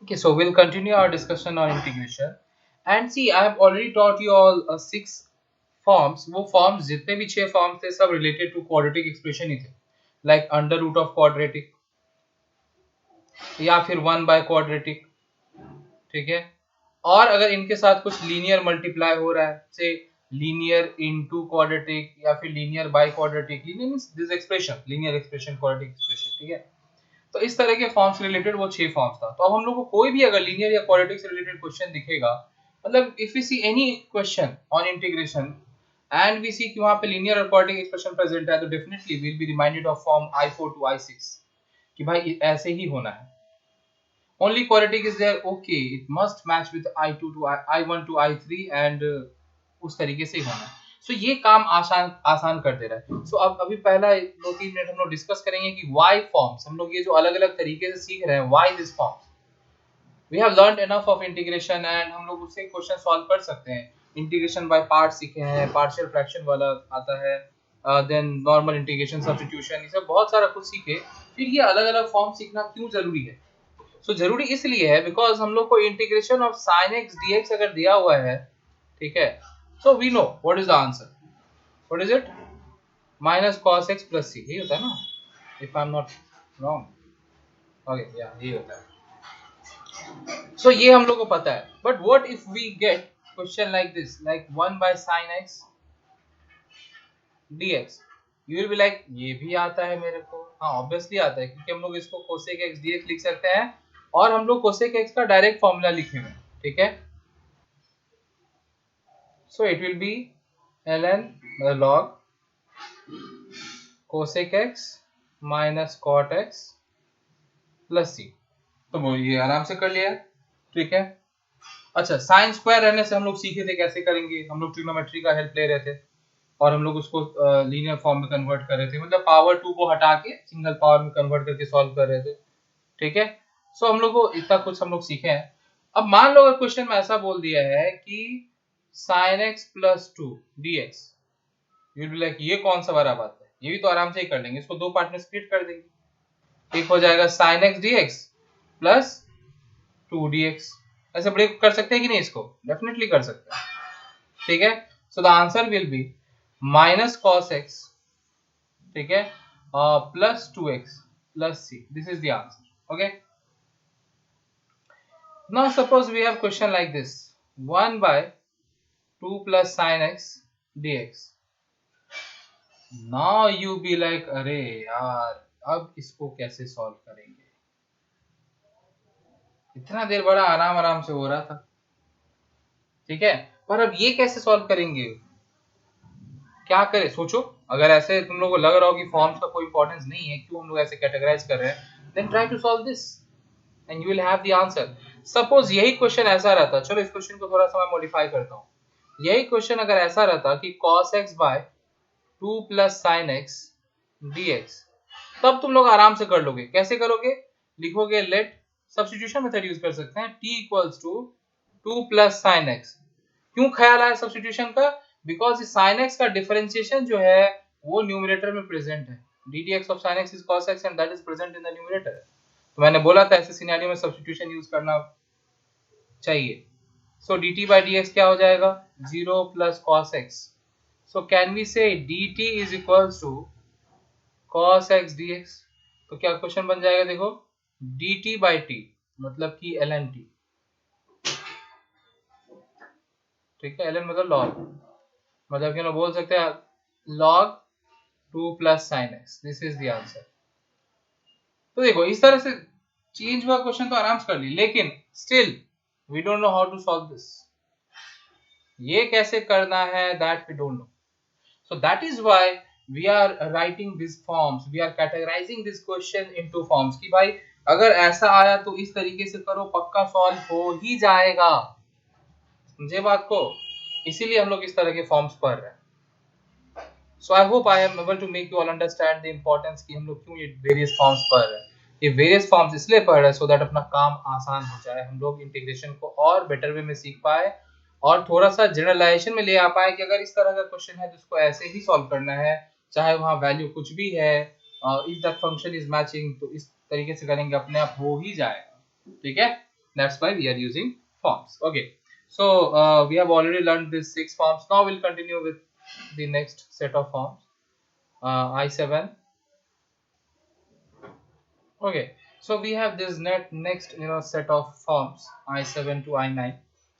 Okay, so we'll continue our discussion on integration. And see, I have already taught you all six forms. वो forms जितने भी 6 forms थे सब related to quadratic expression ही थे, like under root of quadratic या फिर 1 by quadratic. ठीक है, और अगर इनके साथ कुछ लीनियर मल्टीप्लाई हो रहा है, से लीनियर इनटू क्वाड्रेटिक या फिर linear by quadratic, linear means this expression, linear expression, quadratic expression. ठीक है, तो इस तरह के फॉर्म्स से रिलेटेड वो 6 फॉर्म्स था. तो अब हम लोग को कोई भी अगर लीनियर या क्वाड्रेटिक से रिलेटेड क्वेश्चन दिखेगा, मतलब if we see any question on integration and we see कि वहां पे लीनियर और क्वाड्रेटिक एक्सप्रेशन प्रेजेंट है, तो definitely we will be reminded of form I4 to I6 कि भाई ऐसे ही होना है. Only quadratic is there, okay, it must match with I2 to I1 to I3 and उस तरीके से ही होना है. So ये काम आसान आसान कर दे रहा है. So अब अभी पहला 2-3 मिनट हम लोग डिस्कस करेंगे कि why forms, हम लोग ये जो अलग अलग तरीके से सीख रहे हैं, why this forms. We have learned enough of integration and हम लोग उससे क्वेश्चन सॉल्व कर सकते हैं. इंटीग्रेशन बाय पार्ट सीखे हैं, पार्शियल फ्रैक्शन वाला आता है, देन नॉर्मल इंटीग्रेशन, सब्स्टिट्यूशन, ये सब बहुत सारा कुछ सीखे. फिर ये अलग अलग फॉर्म सीखना क्यों जरूरी है? सो जरूरी इसलिए है बिकॉज हम लोग को integration of sin x dx अगर दिया हुआ है, ठीक है, so we know what is the answer. What is it? Minus cos x plus c, यही होता है ना, if I am not wrong. Okay, या यही होता है. सो ये हम लोग को पता है. But what if we get question like this, like 1 by sin x dx, you will be like ये भी आता है मेरे को. हाँ, ऑब्वियसली आता है क्योंकि हम लोग इसको cosec x dx लिख सकते हैं और हम लोग cosec x का डायरेक्ट फॉर्मूला लिखे हुए. ठीक है, so it will be ln log cosec x minus cot x plus c. तो वो ये आराम से कर लिया. ठीक है, अच्छा, साइन स्क्वायर रहने से हम लोग सीखे थे कैसे करेंगे. हम लोग ट्रिग्नोमेट्री का हेल्प ले रहे थे और हम लोग उसको लीनियर फॉर्म में कन्वर्ट कर रहे थे, मतलब पावर 2 को हटा के सिंगल पावर में कन्वर्ट करके सॉल्व कर रहे थे. ठीक है, सो हम लोग को इतना कुछ हम लोग सीखे हैं. अब मान लो अगर क्वेश्चन में ऐसा बोल दिया है कि sin x plus 2 dx, you will be like ये कौन सा बड़ा बात है, ये भी तो आराम से ही कर लेंगे, इसको दो पार्ट में स्प्लिट कर देंगे. एक हो जाएगा sin x dx plus 2 dx. ऐसे ब्रेक कर सकते हैं कि नहीं? इसको डेफिनेटली कर सकते हैं. ठीक है, so the answer will be minus cos x, ठीक है, plus 2x plus c. This is the answer. Okay, now suppose we have question like this, 1 by 2 plus sin x dx. now you be like अरे यार अब इसको कैसे solve करेंगे, इतना देर बड़ा आराम आराम से हो रहा था. ठीक है, पर अब ये कैसे सॉल्व करेंगे, क्या करें? सोचो. अगर ऐसे तुम लोगों को लग रहा हो कि फॉर्म्स का कोई इंपॉर्टेंस नहीं है, क्यों हम लोग ऐसे कैटेगराइज कर रहे हैं, then try to solve this and you will have the answer. Suppose यही क्वेश्चन ऐसा रहता, चलो इस क्वेश्चन को थोड़ा सा मैं मॉडिफाई करता हूँ. यही क्वेश्चन अगर ऐसा रहता कि cos x by 2 plus sin x dx, तब तुम लोग आराम से कर लोगे. कैसे करोगे? लिखोगे लेट, सब्स्टिट्यूशन मेथड यूज कर सकते हैं, t equals to 2 plus sin x. क्यों ख्याल आया सब्स्टिट्यूशन का? बिकॉज sin x का डिफरेंशिएशन जो है वो न्यूमरेटर में प्रेजेंट है. ddx of sin x is cos x and that is present in the numerator. तो मैंने बोला था ऐसे सिनेरियो में सब्स्टिट्यूशन यूज करना चाहिए. सो dt by dx क्या हो जाएगा? 0 plus cos x. So can we say dt is equals to cos x dx? तो क्या क्वेश्चन बन जाएगा? देखो, dt by t मतलब कि ln t. ठीक है, ln मतलब log, मतलब कि ना बोल सकते हैं log 2 plus sin x. This is the answer. तो देखो इस तरह से चेंज हुआ क्वेश्चन तो आराम से कर ली, लेकिन still we don't know how to solve this. ये कैसे करना है that we don't know. So that is why we are writing these forms, we are categorizing this question into forms कि भाई अगर ऐसा आया तो इस तरीके से करो, पक्का सॉल्व हो ही जाएगा. समझे बात को? इसीलिए हम लोग इस तरह के फॉर्म्स पढ़ रहे हैं. So I hope I am able to make you all understand the importance कि हम लोग क्यों ये वेरियस फॉर्म्स पढ़ रहे हैं. ये वेरियस फॉर्म्स इसलिए पढ़ रहे हैं so that अपना काम आसान हो जाए, हम लोग इंटीग्रेशन को और बेटर वे में सीख पाए और थोड़ा सा जनरलाइजेशन में ले आ पाए कि अगर इस तरह का क्वेश्चन है तो इसको ऐसे ही सॉल्व करना है, चाहे वहाँ वैल्यू कुछ भी है, if that function is matching, तो इस तरीके से करेंगे अपने आप हो ही जाएगा. ठीक है, That's why we are using forms. Okay, so we have already learned these 6 forms. Now we'll continue with the next set of forms. I7. Okay, so we have this next set of forms I7 to I9.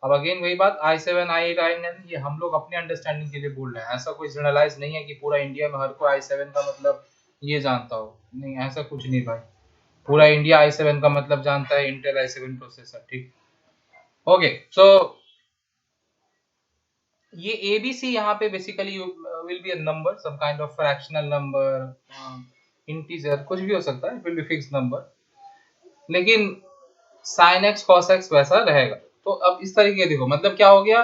अब again वही बात, I7 I8 I9 ये हम लोग अपने understanding के लिए बोल रहे हैं, ऐसा कोई जनरलाइज नहीं है कि पूरा इंडिया में हर कोई I7 का मतलब ये जानता हो, नहीं ऐसा कुछ नहीं भाई। पूरा इंडिया I7 का मतलब जानता है, इंटेल I7 प्रोसेसर, ठीक। ओके, सो ये ABC यहाँ पे basically will be a number, some kind of fractional number, integer, कुछ भी हो सकता है, it will be fixed number, लेकिन sin x cos x वैसा रहेगा। तो अब इस तरीके देखो, मतलब क्या हो गया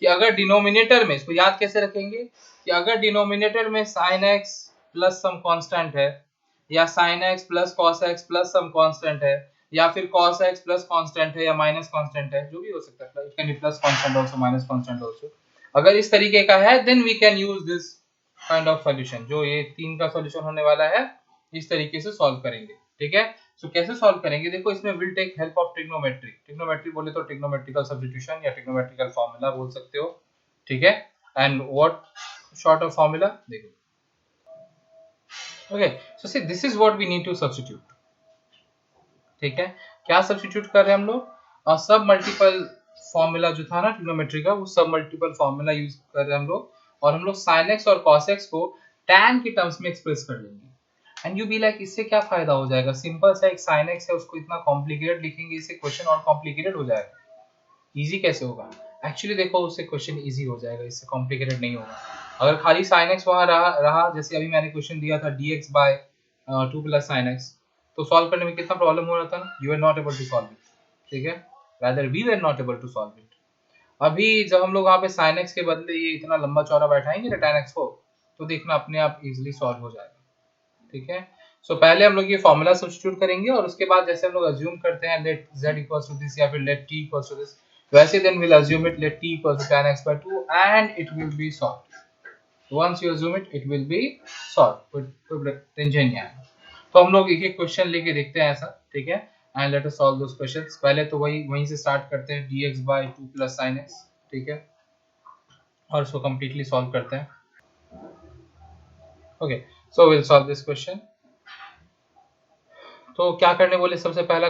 कि अगर डिनोमिनेटर में, इसको याद कैसे रखेंगे कि अगर डिनोमिनेटर में sin x plus some constant है, या sin x plus cos x plus some constant है, या फिर cos x प्लस कांस्टेंट है या माइनस कांस्टेंट है, जो भी हो सकता है, it can be plus constant also minus constant also. अगर इस तरीके का है then we can use this kind of solution, जो ये 3 का सॉल्यूशन होने वाला है, इस तरीके से सॉल्व करेंगे, ठीक है। सो कैसे सॉल्व करेंगे, देखो इसमें will take help of trigonometry. Trigonometry बोले तो ट्रिग्नोमेट्रिकल सब्स्टिट्यूशन या ट्रिग्नोमेट्रिकल फार्मूला बोल सकते हो, ठीक है। And what sort of formula, देखो, okay, so see this is what we need to substitute, ठीक है। क्या सब्स्टिट्यूट कर रहे हैं हम लोग, और सब मल्टीपल फार्मूला जो था ना ट्रिग्नोमेट्री का, वो सब मल्टीपल फार्मूला यूज कर रहे हैं हम लोग, और हम लोग sin x और cos x को tan के टर्म्स में एक्सप्रेस कर लेंगे। एंड यू बी लाइक, इससे क्या फायदा हो जाएगा, सिंपल सा एक sin x है, उसको इतना कॉम्प्लिकेटेड लिखेंगे, इससे क्वेश्चन और कॉम्प्लिकेटेड हो जाएगा। इजी कैसे होगा, एक्चुअली देखो उससे क्वेश्चन इजी हो जाएगा, इससे कॉम्प्लिकेटेड नहीं होगा। अगर खाली sin x वहां रहा, जैसे अभी मैंने क्वेश्चन दिया था dx by 2 plus sin x, तो सॉल्व करने में कितना प्रॉब्लम हो रहा था ना, you are not able to solve it, ठीक है, rather we were not able to solve it. अभी जब हम लोग वहां पे sin x के बदले ये इतना लंबा चौड़ा बैठाएंगे ना tan x को, तो देखना अपने आप इजीली सॉल्व हो जाएगा, ठीक है। सो पहले हम लोग ये फॉर्मूला सब्स्टिट्यूट करेंगे, और उसके बाद जैसे हम लोग अज्यूम करते हैं let z equals to this या फिर let t equals to this, वैसे then will assume it let t equals to tan x by 2 and it will be solved. Once you assume it, it will be solved, कोई tension नहीं है। तो हम लोग एक एक क्वेश्चन लेके देखते हैं ऐसा, ठीक है, and let us solve those questions. पहले तो वहीं से स्टार्ट करते हैं, dx by 2 plus sin x, ठीक है, और इसको कंप्लीटली सॉल्व करते हैं। Okay, so will solve this question. तो क्या करने बोले, सबसे पहला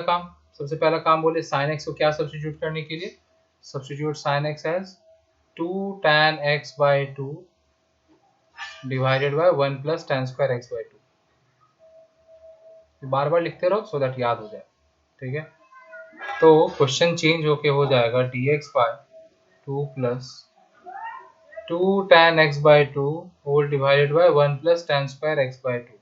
काम बोले sin x को क्या सब्स्टिट्यूट करने के लिए, substitute sin x as 2 tan x by 2 divided by 1 plus tan square x by 2। बार बार लिखते रहो सो दैट याद हो जाए, ठीक है। तो क्वेश्चन चेंज होके हो जाएगा dx by 2 plus 2 tan x by 2 whole divided by 1 plus tan square x by 2।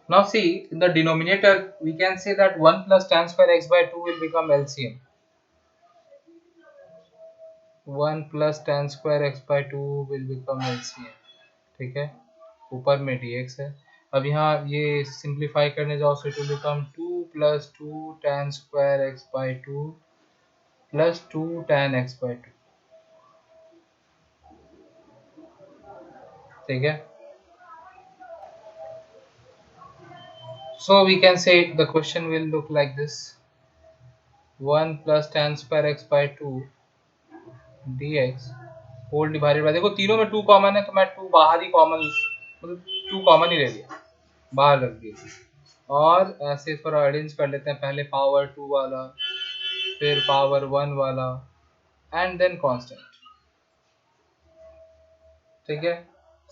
Now see, in the denominator we can say that 1 plus tan square x by 2 will become LCM. 1 plus tan square x by 2 will become LCM, ठीक है, ऊपर में dx है। अब यहाँ ये simplify करने जाओ, so it will become 2 plus 2 tan square x by 2 plus 2 tan x by 2, ठीक है। So we can say the question will look like this, 1 plus tan square x by 2 dx whole divided by, देखो तीनों में 2 common है, तो मैं 2 बाहर ही common, मतलब 2 कॉमन ही ले लिया, बाहर रख दिया। और ऐसे थोड़ा अरेंज कर लेते हैं, पहले पावर 2 वाला, फिर पावर 1 वाला, एंड देन कांस्टेंट, ठीक है।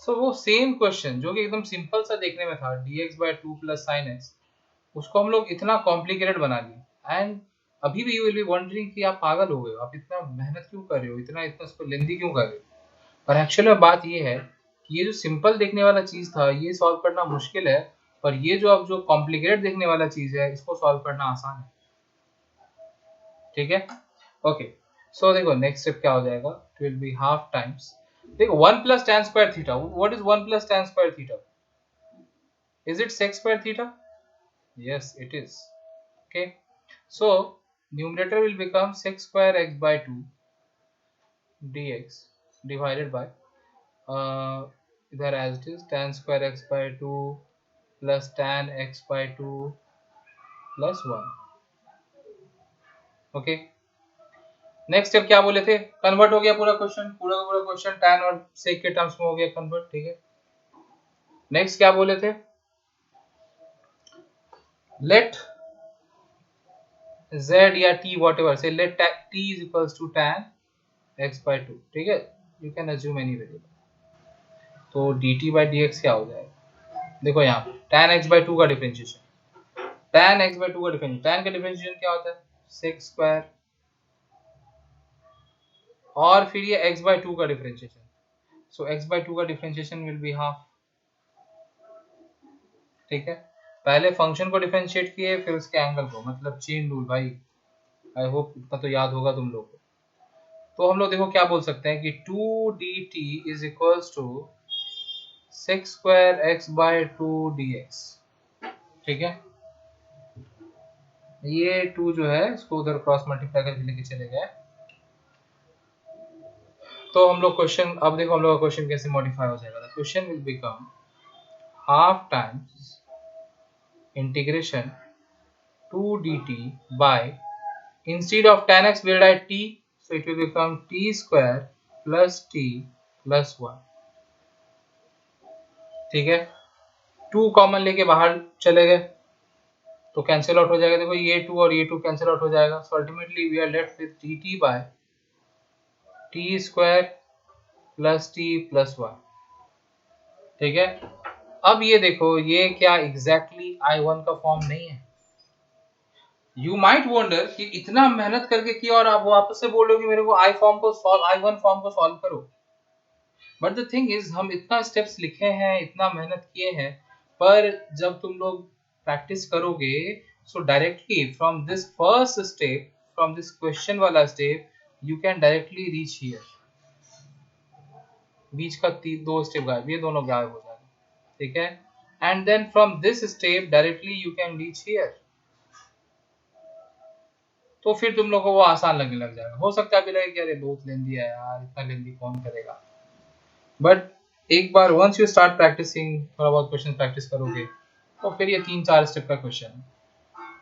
सो वो सेम क्वेश्चन जो कि एकदम सिंपल सा देखने में था, dx by 2 plus sin x, उसको हम लोग इतना कॉम्प्लिकेटेड बना लिए। एंड अभी भी यू विल बी वंडरिंग कि आप पागल हो गए हो, आप इतना मेहनत क्यों कर रहे हो, इतना इसको लेंदी क्यों कर रहे हो। पर एक्चुअली में बात ये है कि ये जो सिंपल देखने वाला चीज था, ये सॉल्व करना मुश्किल है, पर ये जो अब जो कॉम्प्लिकेटेड देखने वाला चीज है, इसको सॉल्व करना आसान है, ठीक है। ओके, सो देखो नेक्स्ट स्टेप क्या हो जाएगा, it will be half times, देखो 1 plus tan square theta, what is 1 plus tan square theta, is it sec square theta, yes it is, okay। So numerator will become sec square x by 2 dx divided by इधर as it is tan square x by 2 plus tan x by 2 plus 1, okay, next step क्या बोले थे, convert हो गया पूरा question, पूरा का पूरा क्वेश्चन tan और sec के टर्म्स में हो गया कन्वर्ट, ठीक है। नेक्स्ट क्या बोले थे, लेट z या t whatever से late t is equals to tan x by 2, ठीक है, you can assume any variable. तो dt by dx क्या हो जाएगा, देखो यहाँ पे tan x by 2 का डिफरेंशिएशन, tan x by 2 का डिफरेंशिएशन, tan का डिफरेंशिएशन क्या होता है sec स्क्वायर, और फिर ये x by 2 का डिफरेंशिएशन, सो x by 2 का डिफरेंशिएशन विल बी हाफ, ठीक है। पहले फंक्शन को डिफरेंशिएट किए फिर उसके एंगल को, मतलब चेन रूल भाई, आई होप इतना तो याद होगा तुम लोग को। तो हम लोग देखो क्या बोल सकते हैं कि 2dt is equals to sec square x by 2 dx, ठीक है। ये 2 जो है इसको उधर क्रॉस मल्टीप्लाई करके लेके चले गए। तो हम लोग क्वेश्चन, अब देखो हम लोग का क्वेश्चन कैसे मॉडिफाई हो जाएगा, the question will become half times integration 2 dt by, instead of tan x we'll write t, so it will become t square plus t plus 1, ठीक है। 2 कॉमन लेके बाहर चले गए तो कैंसिल आउट हो जाएगा, देखो ये 2 और ये 2 कैंसिल आउट हो जाएगा, so ultimately we are left with dt by t square plus t plus 1, ठीक है। अब ये देखो ये क्या एग्जैक्टली I1 का फॉर्म नहीं है। यू माइट वंडर कि इतना मेहनत करके किया और आप वापस से बोल रहे हो कि मेरे को I1 फॉर्म को सॉल्व करो, बट द थिंग इज हम इतना स्टेप्स लिखे हैं, इतना मेहनत किए हैं, पर जब तुम लोग प्रैक्टिस करोगे, so directly from this first step, from this question वाला step, you can directly reach here, बीच का 2 स्टेप गायब, ये दोनों गायब हो जाएगा, ठीक है। And then from this step directly you can reach here, तो फिर तुम लोग को वो आसान लगने लग जाएगा। हो सकता है अभी लगे कि अरे बहुत लेंदी है यार, इतना लेंदी कौन करेगा, बट एक बार वंस यू स्टार्ट प्रैक्टिसिंग, थोड़ा बहुत क्वेश्चन प्रैक्टिस करोगे तो फिर ये 3-4 स्टेप का क्वेश्चन है,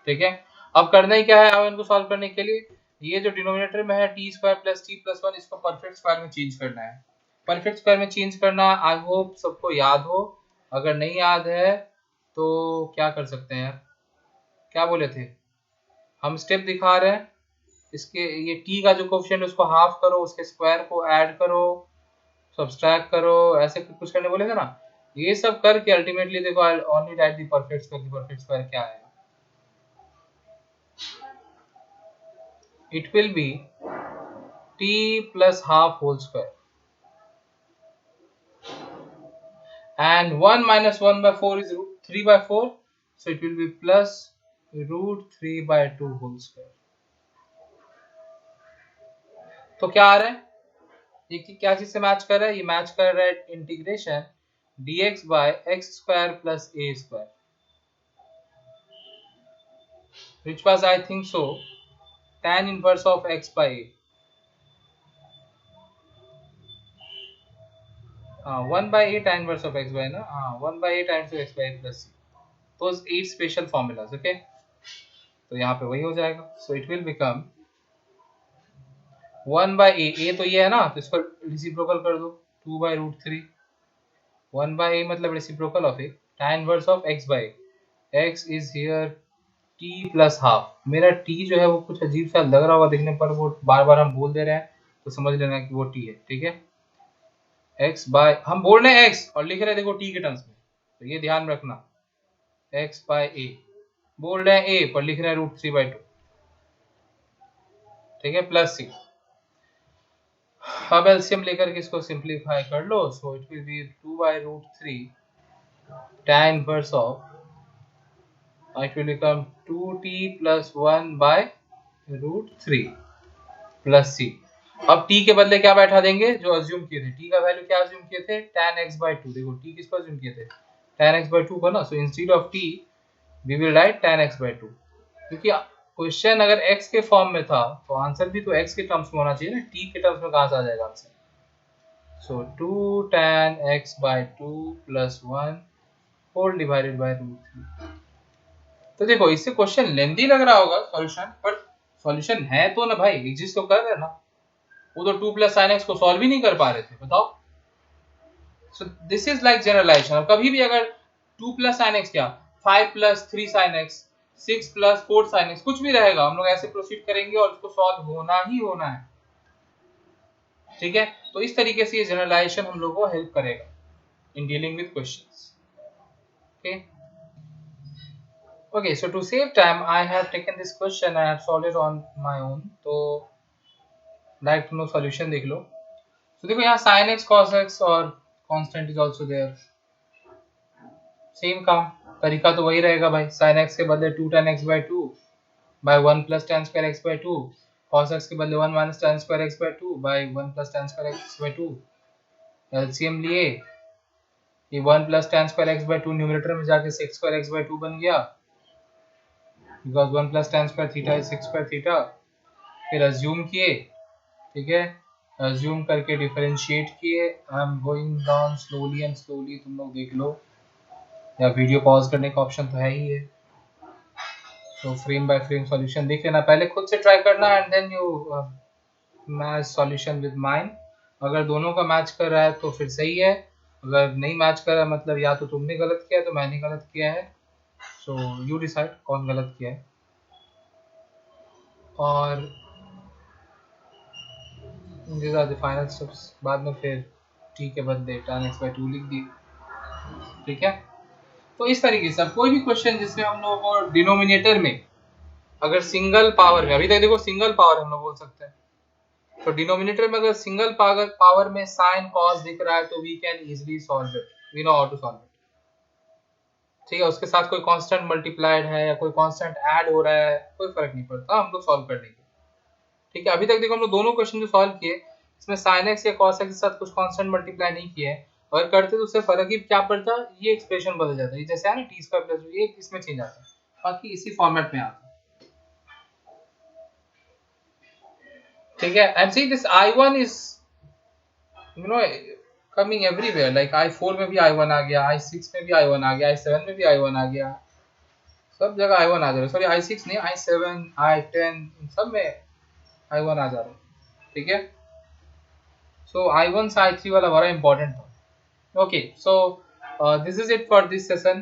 ठीक है। अब करना ही क्या है I1 को सॉल्व करने के लिए, ये जो डिनोमिनेटर में है T square plus T plus 1, इसको परफेक्ट स्क्वायर में चेंज करना है। परफेक्ट स्क्वायर में चेंज करना आई होप सबको याद हो, अगर नहीं याद है तो क्या कर सकते हैं यार, क्या बोले थे हम, स्टेप दिखा रहे हैं, इसके ये t का जो कोफिशिएंट उसको हाफ करो, उसके स्क्वायर को ऐड करो, सब्सट्रैक्ट करो, ऐसे कुछ करने बोले थे ना, ये सब करके अल्टीमेटली देखो I only right the perfect square, perfect square क्या आएगा, it will B t plus half whole square, and 1 minus 1 by 4 is root 3 by 4, so it will be plus root 3 by 2 whole square। तो क्या आ रहा है, ये क्या चीज से मैच कर रहा है, ये मैच कर रहा है integration dx by x square plus a square, which was I think so tan inverse of x by a, 1 by a tan inverse of x by ना, 1 by a times of x by a plus c, those 8 special formulas, okay। तो यहाँ पे वही हो जाएगा, so it will become 1 by a तो ये है ना, तो इसको रेसिप्रोकल कर दो 2 by root 3, 1 by a मतलब reciprocal of a, tan inverse of x by a, x is here t plus half, मेरा t जो है वो कुछ अजीब सा लग रहा होगा देखने पर, वो बार बार हम बोल दे रहे हैं तो समझ लेना कि वो t है, ठीक है। x by हम बोल रहे हैं x और लिख रहे हैं देखो t के टर्म्स में, तो ये ध्यान रखना, x by a बोल रहे हैं a पर लिख रहे हैं रूट 3 by 2, ठीक है, प्लस c। अब एलसीएम लेकर के इसको सिंपलीफाई कर लो, so it will be 2 by root 3 tan inverse of, it will become 2t plus 1 by root 3 plus c। अब t के बदले क्या बैठा देंगे, जो अज्यूम किए थे, t का वैल्यू क्या अज्यूम किए थे, tan x by 2, देखो t किसको अज्यूम किए थे, tan x by 2 को ना, so instead of t we will write tan x by 2, क्योंकि क्वेश्चन अगर x के फॉर्म में था तो आंसर भी तो x के टर्म्स में होना चाहिए ना, t के टर्म्स में कहां से आ जाएगा answer, so 2 tan x by 2 plus 1 whole divided by root 3। तो देखो इससे क्वेश्चन लेंदी लग रहा होगा सॉल्यूशन, पर सॉल्यूशन है तो ना भाई, एग्जिस्ट तो कर रहे हैं ना। वो तो 2 + sin x को सॉल्व ही नहीं कर पा रहे थे, बताओ। So this is like generalization. कभी भी अगर 2 + sin x क्या 5 + 3 sin x 6 + 4 sin x कुछ भी रहेगा, हम लोग ऐसे प्रोसीड करेंगे और उसको सॉल्व होना ही होना है, ठीक है। तो इस तरीके से ये जनरलाइजेशन हम लोग को हेल्प करेगा in dealing with questions. Okay, so to save time, I have taken this question, I have solved it on my own. तो डायरेक्ट तुम लोग सॉल्यूशन देख लो। तो देखो यहाँ sin x cos x और constant is also there, same काम, तरीका तो वही रहेगा भाई। sin x के बदले 2 tan x/2 by 1 + tan square x/2, cos x के बदले 1 - tan square x/2 by 1 + tan square x/2। LCM लिए, ये 1 + tan square x/2 न्यूमरेटर में जाके sec square x/2 बन गया, because 1 + tan square theta is sec square theta. फिर assume किए, ठीक है, अज्यूम करके डिफरेंशिएट किए। I am going down slowly and slowly, तुम लोग देख लो, या वीडियो पॉज करने का ऑप्शन तो है ही है। तो फ्रेम बाय फ्रेम सॉल्यूशन देख लेना, पहले खुद से ट्राई करना and then you match solution with mine. अगर दोनों का मैच कर रहा है तो फिर सही है, अगर नहीं मैच कर रहा है मतलब या तो तुमने गलत किया है तो मैंने गलत किया है। सो यू डिसाइड कौन गलत किया है। और these are the final steps। बाद में फिर t के बदले tan x/2 लिख दिए, ठीक है। तो इस तरीके से अब कोई भी क्वेश्चन जिसमें हम लोगों को डिनोमिनेटर में अगर सिंगल पावर में, अभी तक देखो सिंगल पावर हम लोग बोल सकते हैं, तो डिनोमिनेटर में अगर सिंगल पावर में साइन कॉस दिख रहा है तो we can easily solve it, we know how to solve it, ठीक है। उसके साथ कोई कांस्टेंट मल्टीप्लाइड है या कोई कांस्टेंट ऐड हो रहा है, कोई फर्क नहीं पड़ता, हम लोग सॉल्व कर लेंगे, ठीक है। अभी तक देखो हम लोग दोनों क्वेश्चन जो सॉल्व किए इसमें sin x या cos x के साथ कुछ कांस्टेंट मल्टीप्लाई नहीं किया है, अगर करते तो उससे फर्क ही क्या पड़ता, ये एक्सप्रेशन बदल जाता है, जैसे है ना t² + ये इसमें चेंज आता है, बाकी इसी फॉर्मेट में आता है, ठीक है। I am saying this I1 is you know coming everywhere, like I4 में भी I1 आ गया, I6 में भी I1 आ गया, I7 में भी I1 आ गया, सब जगह I1 आ जा रहा है। सॉरी I6 नहीं, I7 I10 इन सब में I1 आ जा रहा है, ठीक है। So I1 से I3 वाला बड़ा important था। Okay, so this is it for this session.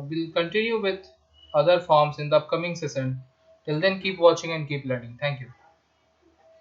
We'll continue with other forms in the upcoming session. Till then, keep watching and keep learning. Thank you.